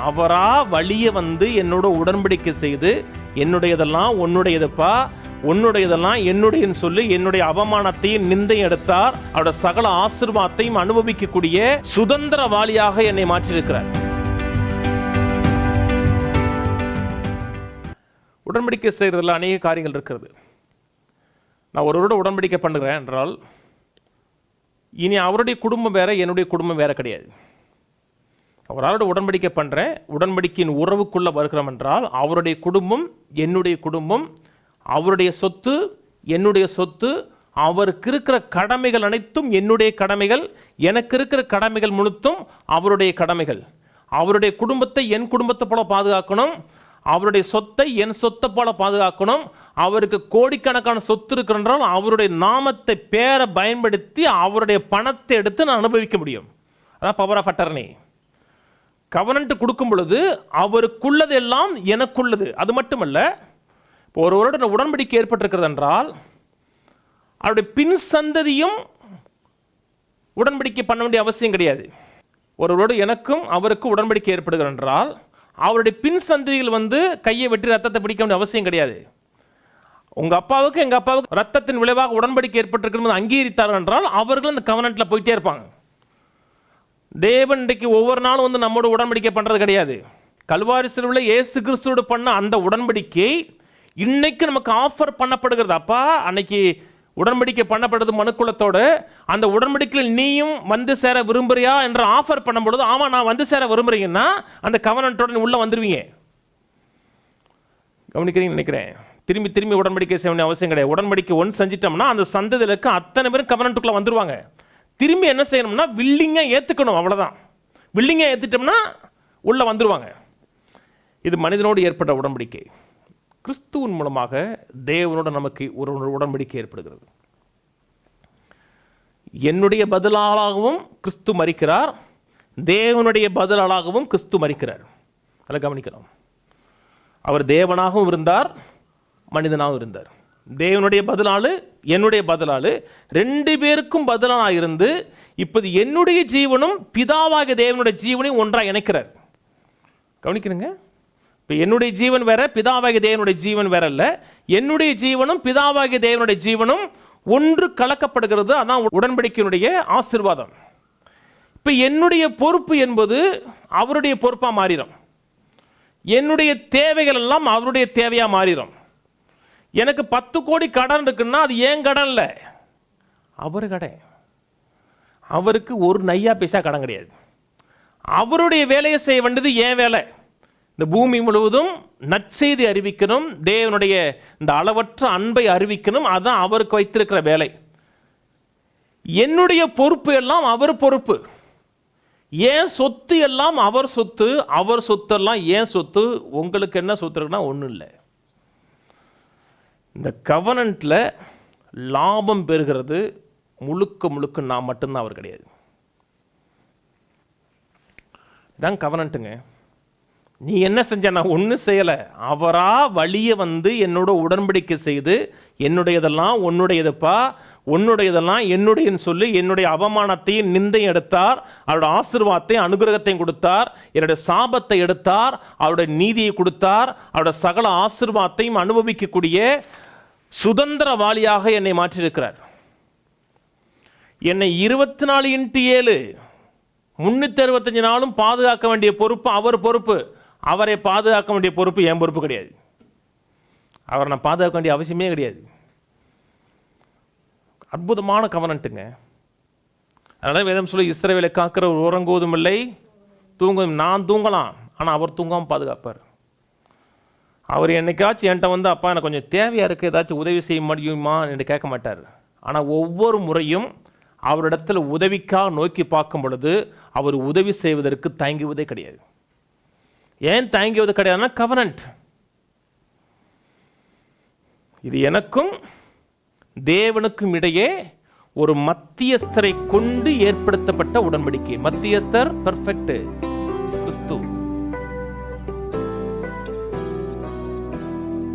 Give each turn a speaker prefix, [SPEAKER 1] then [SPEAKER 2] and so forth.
[SPEAKER 1] அவரா வழிய வந்து என்னோட உடன்படிக்கை செய்து, என்னுடையதெல்லாம் உன்னுடையதுப்பா, உன்னுடையதெல்லாம் என்னுடையன்னு சொல்லி என்னுடைய அவமானத்தையும் நிந்தையும் எடுத்தார். அவருடைய சகல ஆசீர்வாதத்தையும் அனுபவிக்கக்கூடிய சுதந்திரவாளியாக என்னை மாற்றியிருக்கிறார். உடன்படிக்கை செய்கிறதுல அநேக காரியங்கள் இருக்கிறது. நான் ஒருவரோட உடன்படிக்கை பண்ணுறேன் என்றால் இனி அவருடைய குடும்பம் வேற, என்னுடைய குடும்பம் வேற கிடையாது. அவரோட உடன்படிக்கை பண்ணுறேன், உடன்படிக்கையின் உறவுக்குள்ளே வருகிறோம் என்றால் அவருடைய குடும்பம் என்னுடைய குடும்பம், அவருடைய சொத்து என்னுடைய சொத்து, அவருக்கு இருக்கிற கடமைகள் அனைத்தும் என்னுடைய கடமைகள், எனக்கு இருக்கிற கடமைகள் முழுத்தும் அவருடைய கடமைகள். அவருடைய குடும்பத்தை என் குடும்பத்தை போல பாதுகாக்கணும், அவருடைய சொத்தை என் சொத்தை போல பாதுகாக்கணும். அவருக்கு கோடிக்கணக்கான சொத்து இருக்கிறால் அவருடைய நாமத்தை பேரை பயன்படுத்தி அவருடைய பணத்தை எடுத்து நான் அனுபவிக்க முடியும். அதான் பவர் ஆஃப் அட்டர்னி. கவனன்ட் கொடுக்கும் பொழுது அவருக்குள்ளது எல்லாம் எனக்குள்ளது. அது மட்டுமல்ல, இப்போ ஒருவரோட உடன்படிக்கை ஏற்பட்டிருக்கிறது என்றால் அவருடைய பின் சந்ததியும் உடன்படிக்கை பண்ண வேண்டிய அவசியம் கிடையாது. ஒருவரோடு எனக்கும் அவருக்கும் உடன்படிக்கை ஏற்படுகிறது என்றால் அவருடைய பின் சந்ததிகள் வந்து கையை வெட்டி ரத்தத்தை பிடிக்க வேண்டிய அவசியம் கிடையாது. உங்கள் அப்பாவுக்கு எங்கள் அப்பாவுக்கு ரத்தத்தின் விளைவாக உடன்படிக்கை ஏற்பட்டிருக்கிறது அங்கீகரித்தார்கள் என்றால் அவர்கள் அந்த கவனன்ட்டில் போயிட்டே இருப்பாங்க. தேவன் இன்றைக்கு ஒவ்வொரு நாளும் வந்து நம்மோட உடன்படிக்கை பண்ணுறது கிடையாது. கல்வாரி சிலுவையில் இயேசு கிறிஸ்துவோடு பண்ண அந்த உடன்படிக்கை இன்னைக்கு நமக்கு ஆஃபர் பண்ணப்படுகிறது. அப்பா அன்னைக்கு உடன்படிக்கை பண்ணப்படுறது மனுக்குலத்தோடு, அந்த உடன்படிக்கையில் நீயும் வந்து சேர விரும்புறியா என்ற ஆஃபர் பண்ணும்பொழுது, ஆமாம் நான் வந்து சேர விரும்புறீங்கன்னா அந்த கவனன்ட்டோட நீ உள்ளே வந்துடுவீங்க. கவனிக்கிறீங்கன்னு நினைக்கிறேன். திரும்பி திரும்பி உடன்படிக்கை செய்ய வேண்டிய அவசியம் கிடையாது. உடன்படிக்கை ஒன்று செஞ்சிட்டோம்னா அந்த சந்ததியில் இருக்க அத்தனை பேரும் கவனன்ட்டுக்குள்ளே வந்துடுவாங்க. திரும்பி என்ன செய்யணும்னா வில்லிங்காக ஏற்றுக்கணும், அவ்வளோதான். வில்லிங்காக ஏற்றுட்டோம்னா உள்ளே வந்துடுவாங்க. இது மனிதனோடு ஏற்பட்ட உடன்படிக்கை. கிறிஸ்துவின் மூலமாக தேவனோட நமக்கு ஒரு உடன்படிக்கை ஏற்படுகிறது. என்னுடைய பதிலாளாகவும் கிறிஸ்து மரிக்கிறார், தேவனுடைய பதிலாளாகவும் கிறிஸ்து மரிக்கிறார். அதை கவனிக்கிறோம். அவர் தேவனாகவும் இருந்தார், மனிதனாகவும் இருந்தார். தேவனுடைய பதிலாளு, என்னுடைய பதிலாளு, ரெண்டு பேருக்கும் பதிலாக இருந்து இப்போது என்னுடைய ஜீவனும் பிதாவாகிய தேவனுடைய ஜீவனையும் ஒன்றாக இணைக்கிறார். கவனிக்கிறீங்க? இப்போ என்னுடைய ஜீவன் வேற, பிதாவாகிய தேவனுடைய ஜீவன் வேற இல்லை. என்னுடைய ஜீவனும் பிதாவாகிய தேவனுடைய ஜீவனும் ஒன்று கலக்கப்படுகிறது. அதான் உடன்படிக்கையினுடைய ஆசீர்வாதம். இப்போ என்னுடைய பொறுப்பு என்பது அவருடைய பொறுப்பாக மாறிடும். என்னுடைய தேவைகள் எல்லாம் அவருடைய தேவையாக மாறிடும். எனக்கு 10 கோடி கடன் இருக்குன்னா அது ஏன் கடன் இல்லை, அவர் கடன். அவருக்கு ஒரு நையா பைசா கடன் கிடையாது. அவருடைய வேலையை செய்ய வேண்டியது ஏன் வேலை. இந்த பூமி முழுவதும் நற்செய்தி அறிவிக்கணும், தேவனுடைய இந்த அளவற்ற அன்பை அறிவிக்கணும். அதுதான் அவருக்கு வைத்திருக்கிற வேலை. என்னுடைய பொறுப்பு எல்லாம் அவர் பொறுப்பு. ஏன் சொத்து எல்லாம் அவர் சொத்து, அவர் சொத்து எல்லாம் ஏன் சொத்து. உங்களுக்கு என்ன சொத்து இருக்குன்னா ஒன்றும் இல்லை. இந்த கவனன்ட்டில் லாபம் பெறுகிறது முழுக்க முழுக்க நான் மட்டும்தான், அவர் கிடையாது. இதான் கவனன்ட்டுங்க. நீ என்ன செஞ்ச? நான் ஒன்றும் செய்யலை. அவரா வழிய வந்து என்னோட உடன்படிக்கை செய்து, என்னுடையதெல்லாம் உன்னுடையதுப்பா, உன்னுடையதெல்லாம் என்னுடையன்னு சொல்லி என்னுடைய அவமானத்தையும் நிந்தையும் எடுத்தார். அவருடைய ஆசீர்வாதத்தையும் அனுகிரகத்தையும் கொடுத்தார். என்னுடைய சாபத்தை எடுத்தார், அவருடைய நீதியை கொடுத்தார். அவருடைய சகல ஆசீர்வாதத்தையும் அனுபவிக்கக்கூடிய சுதந்திரவாளியாக என்னை மாற்றியிருக்கிறார். என்னை 24x7 365 நாளும் பாதுகாக்க வேண்டிய பொறுப்பு அவர் பொறுப்பு. அவரை பாதுகாக்க வேண்டிய பொறுப்பு என் பொறுப்பு கிடையாது. அவரை நான் பாதுகாக்க வேண்டிய அவசியமே கிடையாது. அற்புதமான கவனன்ட்டுங்க. அதனால் வேதம் சொல்லி இஸ்ரவேலை காக்கிற ஒரு உறங்குவதும் இல்லை தூங்குவதும். நான் தூங்கலாம், ஆனால் அவர் தூங்காமல் பாதுகாப்பார். அவர் என்னைக்காச்சும் என்கிட்ட வந்து அப்பா எனக்கு கொஞ்சம் தேவையாக இருக்குது, ஏதாச்சும் உதவி செய்ய முடியுமா என்று கேட்க மாட்டார். ஆனால் ஒவ்வொரு முறையும் அவரிடத்தில் உதவிக்காக நோக்கி பார்க்கும் பொழுது அவர் உதவி செய்வதற்கு தயங்குவதே கிடையாது. ஏன் தயங்குவது கிடையாதுன்னா கவனன்ட். இது எனக்கும் தேவனுக்கும் இடையே ஒரு மத்தியஸ்தரை கொண்டு ஏற்படுத்தப்பட்ட உடன்படிக்கை. மத்தியஸ்தர் பெர்ஃபெக்ட் கிறிஸ்து.